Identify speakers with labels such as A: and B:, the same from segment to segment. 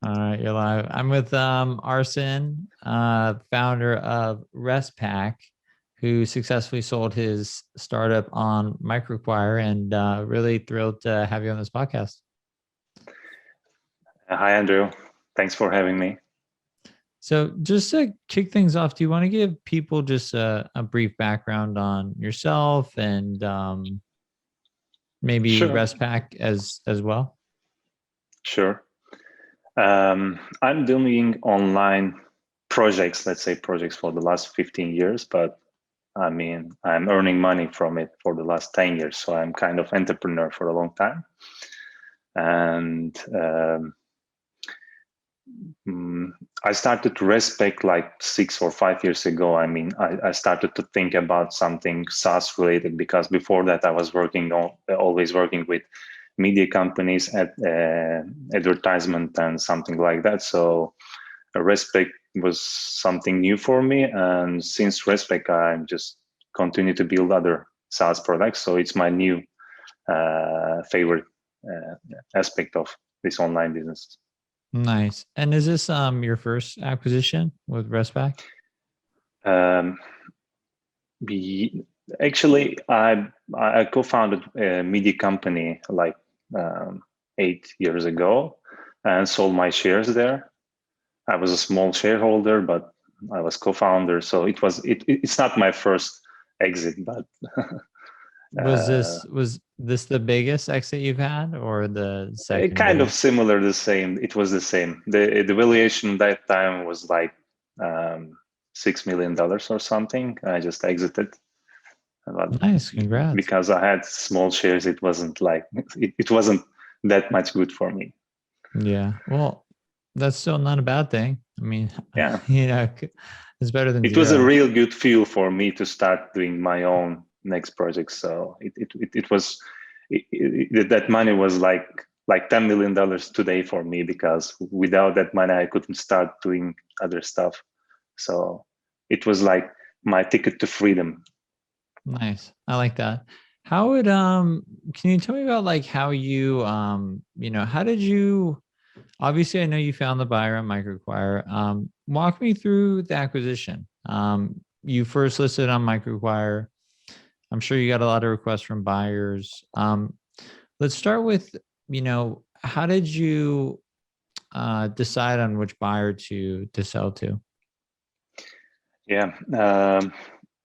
A: All right, you're live. I'm with Arsen, founder of Restpack, who successfully sold his startup on Microacquire, and really thrilled to have you on this podcast.
B: Hi, Andrew. Thanks for having me.
A: So, just to kick things off, do you want to give people just a brief background on yourself and maybe
B: Sure,
A: Restpack as well?
B: sure. I'm doing online projects, let's say projects for the last 15 years, but I mean, I'm earning money from it for the last 10 years. So I'm kind of entrepreneur for a long time. And I started Restpack like 6 or 5 years ago. I mean, I started to think about something SaaS related because before that I was always working with media companies at advertisement and something like that. So Restpack was something new for me. And since Restpack, I'm just continue to build other SaaS products. So it's my new favorite aspect of this online business.
A: Nice. And is this your first acquisition with Restpack?
B: Um, Actually, I co-founded a media company like 8 years ago and sold my shares there. I was a small shareholder, but I was co-founder, so it's not my first exit, but
A: Was this the biggest exit you've had or the second
B: kind of
A: biggest?
B: similar, the same. It was the same. The valuation that time was like $6 million or something. I just exited. But
A: Nice, congrats.
B: because I had small shares, it wasn't like it wasn't that much good for me.
A: Yeah. Well, that's still not a bad thing. I mean,
B: Yeah,
A: it's better than
B: it was a
A: zero.
B: real good feel for me to start doing my own next project. So it was that money was like $10 million today for me because without that money I couldn't start doing other stuff. So it was like my ticket to freedom.
A: Nice. I like that. How would can you tell me about like how you how did you obviously I know you found the buyer on Microacquire. Walk me through the acquisition. You first listed on Microacquire. I'm sure you got a lot of requests from buyers. Let's start with, how did you decide on which buyer to sell to?
B: Yeah.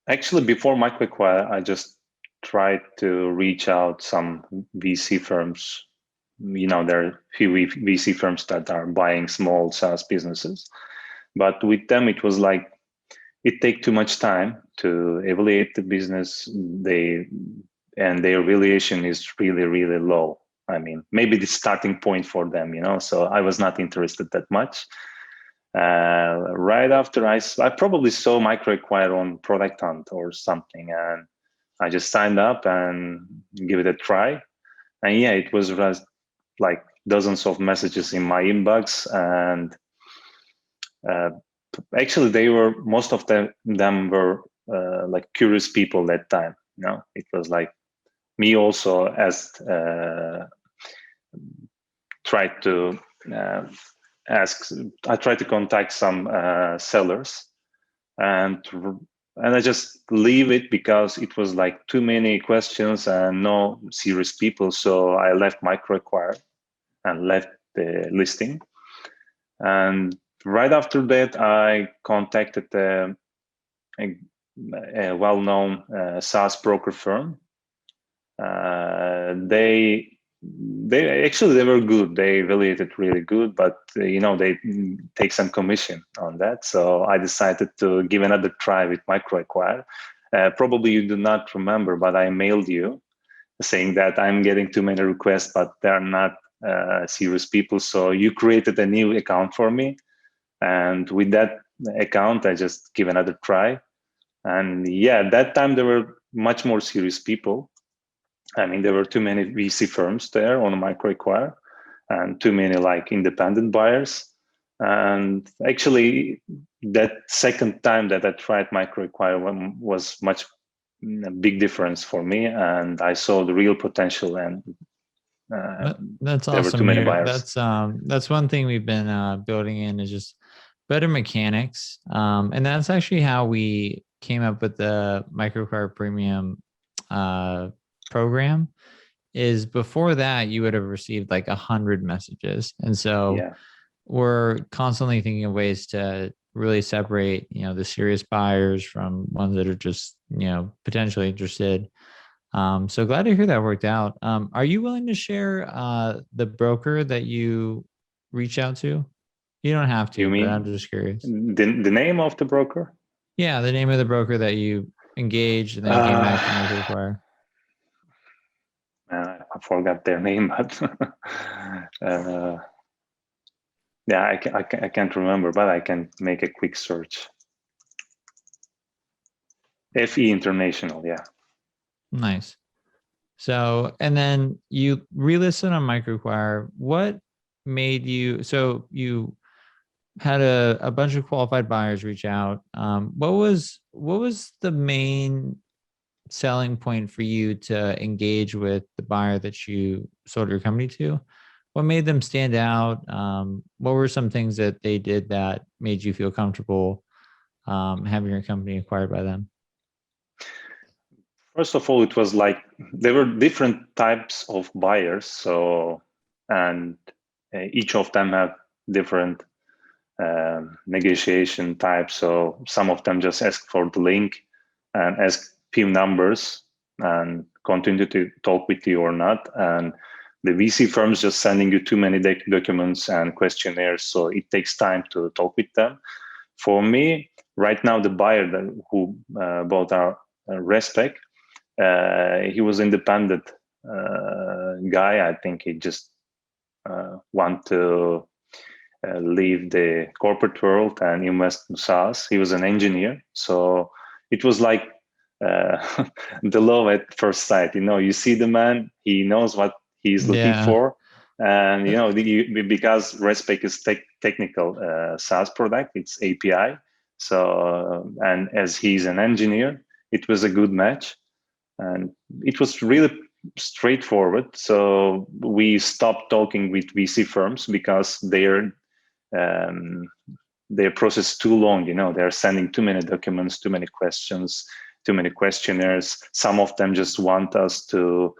B: Actually, before Microacquire, I just tried to reach out some VC firms. There are few VC firms that are buying small SaaS businesses, but with them it was like it take too much time to evaluate the business. Their valuation is really really low. I mean, maybe the starting point for them. So I was not interested that much. Right after I probably saw Microacquire on Product Hunt or something, and I just signed up and give it a try. And yeah, it was like dozens of messages in my inbox, and uh, actually, most of them were like curious people that time. It was like me also as tried to uh, ask. I tried to contact some sellers, and I just leave it because it was like too many questions and no serious people. So I left Microacquire and left the listing. And right after that, I contacted a well-known SaaS broker firm. They were good. They evaluated really good, but they take some commission on that. So I decided to give another try with Microacquire. Probably you do not remember, but I mailed you saying that I'm getting too many requests, but they're not serious people. So you created a new account for me, and with that account, I just give another try. And yeah, at that time there were much more serious people. I mean, there were too many VC firms there on Microacquire and too many like independent buyers. And actually, that second time that I tried Microacquire was much a big difference for me, and I saw the real potential. And
A: That's
B: there were too
A: awesome
B: many
A: here.
B: buyers.
A: That's one thing we've been building in is just better mechanics. And that's actually how we came up with the microcar premium program. Is before that you would have received like 100 messages, and so
B: Yeah.
A: we're constantly thinking of ways to really separate, the serious buyers from ones that are just, potentially interested. So glad to hear that worked out. Are you willing to share the broker that you reach out to? You don't have
B: You
A: to, but I'm
B: mean
A: just curious.
B: the name of the broker?
A: Yeah, the name of the broker that you engaged and then came back to
B: Uh,
A: MicroAcquire.
B: I forgot their name, but yeah, I can't remember, but I can make a quick search. FE International, yeah.
A: Nice. So, and then you relisted on MicroAcquire. What made you, so you had a bunch of qualified buyers reach out. What was the main selling point for you to engage with the buyer that you sold your company to? What made them stand out? What were some things that they did that made you feel comfortable having your company acquired by them?
B: First of all, it was like there were different types of buyers, so and each of them have different negotiation types. So some of them just ask for the link and ask few numbers and continue to talk with you or not. And the VC firms just sending you too many documents and questionnaires, so it takes time to talk with them. For me, right now, the buyer who bought our Restpack, he was independent guy. I think he just want to leave the corporate world and invest in SaaS. He was an engineer, so it was like the love at first sight. You see the man, he knows what he's looking
A: Yeah.
B: for, and because Restpack is technical SaaS product, it's API. So and as he's an engineer, it was a good match, and it was really straightforward. So we stopped talking with VC firms because um, their process is too long. They're sending too many documents, too many questions, too many questionnaires. Some of them just want us to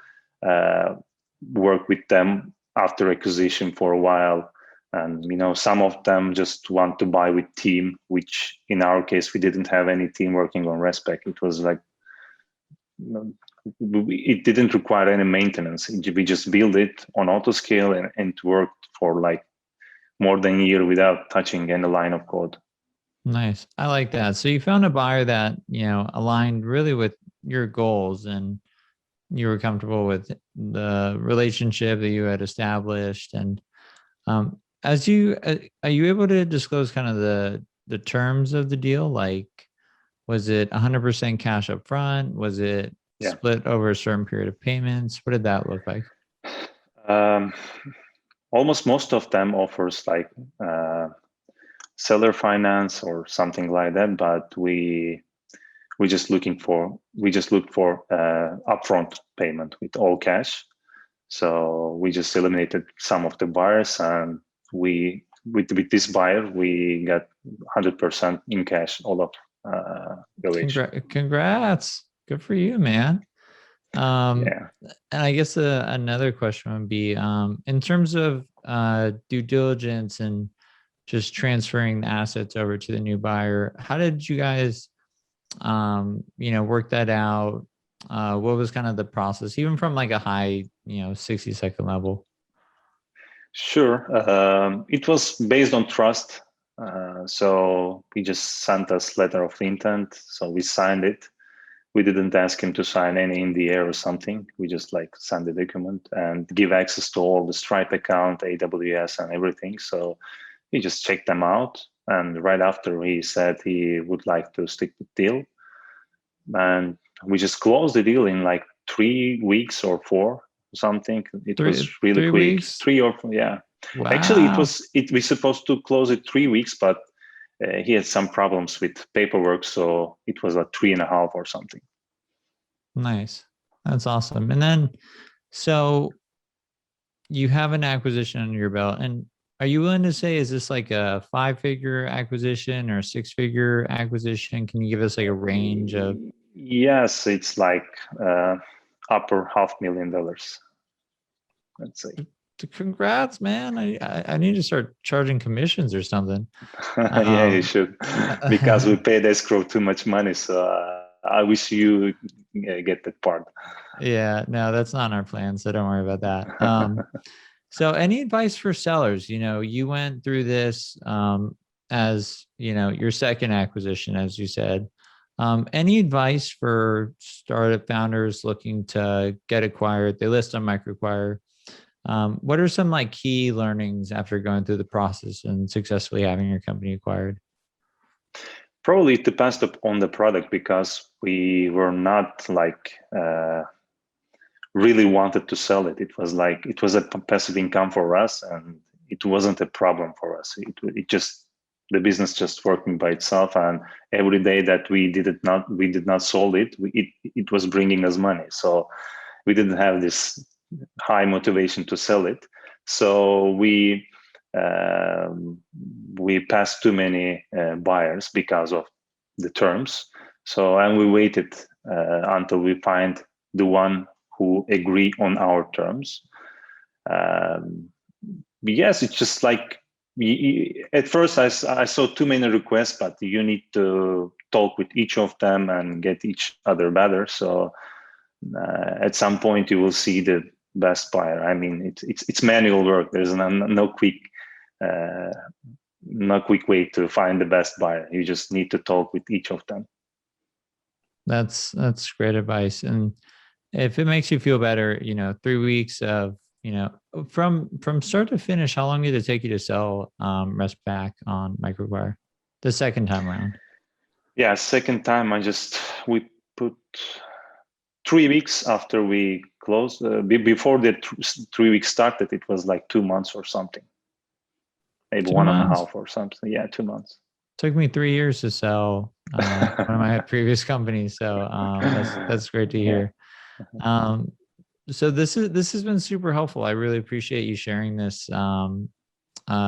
B: work with them after acquisition for a while. And some of them just want to buy with team, which in our case we didn't have any team working on Restpack. It was like it didn't require any maintenance. We just built it on autoscale, and it worked for like more than a year without touching any line of code.
A: Nice. I like that. So you found a buyer that, aligned really with your goals, and you were comfortable with the relationship that you had established. And are you able to disclose kind of the terms of the deal? Like, was it 100% cash up front? Was it
B: Yeah.
A: split over a certain period of payments? What did that look like?
B: Almost most of them offers like seller finance or something like that, but we just looked for upfront payment with all cash. So we just eliminated some of the buyers, and with this buyer we got 100% in cash, all of valuation.
A: Congrats. Good for you, man.
B: Yeah.
A: And I guess another question would be, in terms of due diligence and just transferring the assets over to the new buyer, how did you guys, work that out? What was kind of the process, even from like a high, 60-second level?
B: Sure. It was based on trust. So he just sent us letter of intent. So we signed it. We didn't ask him to sign any NDA or something. We just like send the document and give access to all the Stripe account, AWS, and everything. So he just checked them out. And right after, he said he would like to stick with the deal. And we just closed the deal in like 3 weeks or 4 something. It was really
A: Three
B: quick.
A: weeks.
B: 3 or 4, yeah. Actually,
A: Wow.
B: we supposed to close it 3 weeks, but he had some problems with paperwork, so it was like 3.5 or something.
A: Nice. That's awesome. And then, so you have an acquisition under your belt, and are you willing to say, is this like a 5-figure acquisition or a 6-figure acquisition? Can you give us like a range of?
B: Yes, it's like upper $500,000, let's say.
A: Congrats, man. I need to start charging commissions or something.
B: Yeah, you
A: Um,
B: should, because we paid escrow too much money. So I wish you get that part.
A: yeah, no, that's not in our plan, so don't worry about that. So any advice for sellers? You went through this as, your second acquisition, as you said. Any advice for startup founders looking to get acquired? They list on MicroAcquire. What are some like key learnings after going through the process and successfully having your company acquired?
B: Probably it depends on the product, because we were not like really wanted to sell it. It was a passive income for us, and it wasn't a problem for us. It just, the business just working by itself, and every day that we did not sold it, it was bringing us money. So we didn't have this high motivation to sell it. So we passed too many buyers because of the terms. So, and we waited until we find the one who agree on our terms. Yes, it's just like, at first I saw too many requests, but you need to talk with each of them and get each other better. So at some point you will see the best buyer. I mean, it's manual work. There's no quick way to find the best buyer. You just need to talk with each of them.
A: That's great advice. And if it makes you feel better, 3 weeks of, from start to finish, how long did it take you to sell Restpack on MicroAcquire the second time around?
B: Yeah, second time we put 3 weeks after we closed. Before the 3 weeks started, it was like 2 months or something, maybe
A: 2 months.
B: 1.5 or something. Yeah, 2 months.
A: Took me 3 years to sell one of my previous companies. So that's great to hear. So this has been super helpful. I really appreciate you sharing this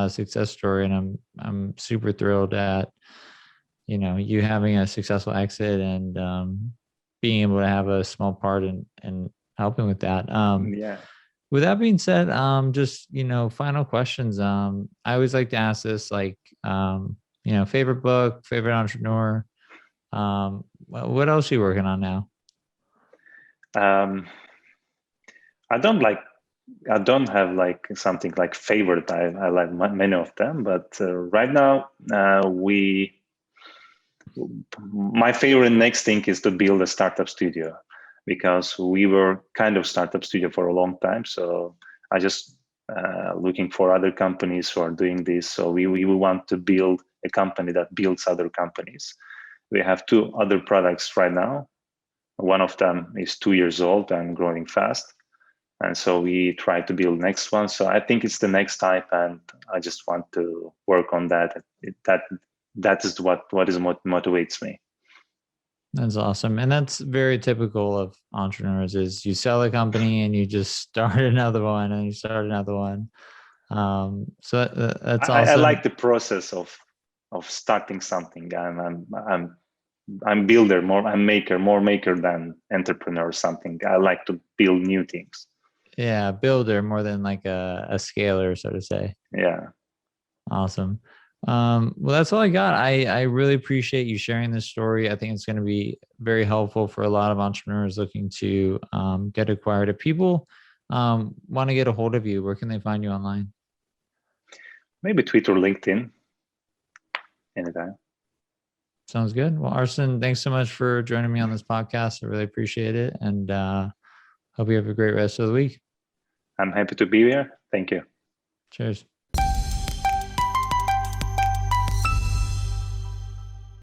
A: success story, and I'm super thrilled at you having a successful exit and being able to have a small part in helping with that.
B: Yeah.
A: With that being said, just final questions. I always like to ask this, like favorite book, favorite entrepreneur. What else are you working on now?
B: Um, I don't have like something like favorite. I like many of them, but right now my favorite next thing is to build a startup studio, because we were kind of startup studio for a long time. So I just looking for other companies who are doing this. So we want to build a company that builds other companies. We have 2 other products right now. One of them is 2 years old and growing fast. And so we try to build next one. So I think it's the next type, and I just want to work on that. That is what motivates me.
A: That's awesome. And that's very typical of entrepreneurs, is you sell a company and you just start another one and you start another one. So that's
B: I
A: awesome.
B: like the process of starting something. I'm builder more. I'm maker, more maker than entrepreneur or something. I like to build new things.
A: Yeah, builder more than like a scaler, so to say.
B: Yeah.
A: Awesome. Well, that's all I got. I really appreciate you sharing this story. I think it's going to be very helpful for a lot of entrepreneurs looking to get acquired. If people want to get a hold of you, where can they find you online?
B: Maybe Twitter, LinkedIn, anytime.
A: Sounds good. Well, Arsen, thanks so much for joining me on this podcast. I really appreciate it, and hope you have a great rest of the week.
B: I'm happy to be here. Thank you.
A: Cheers.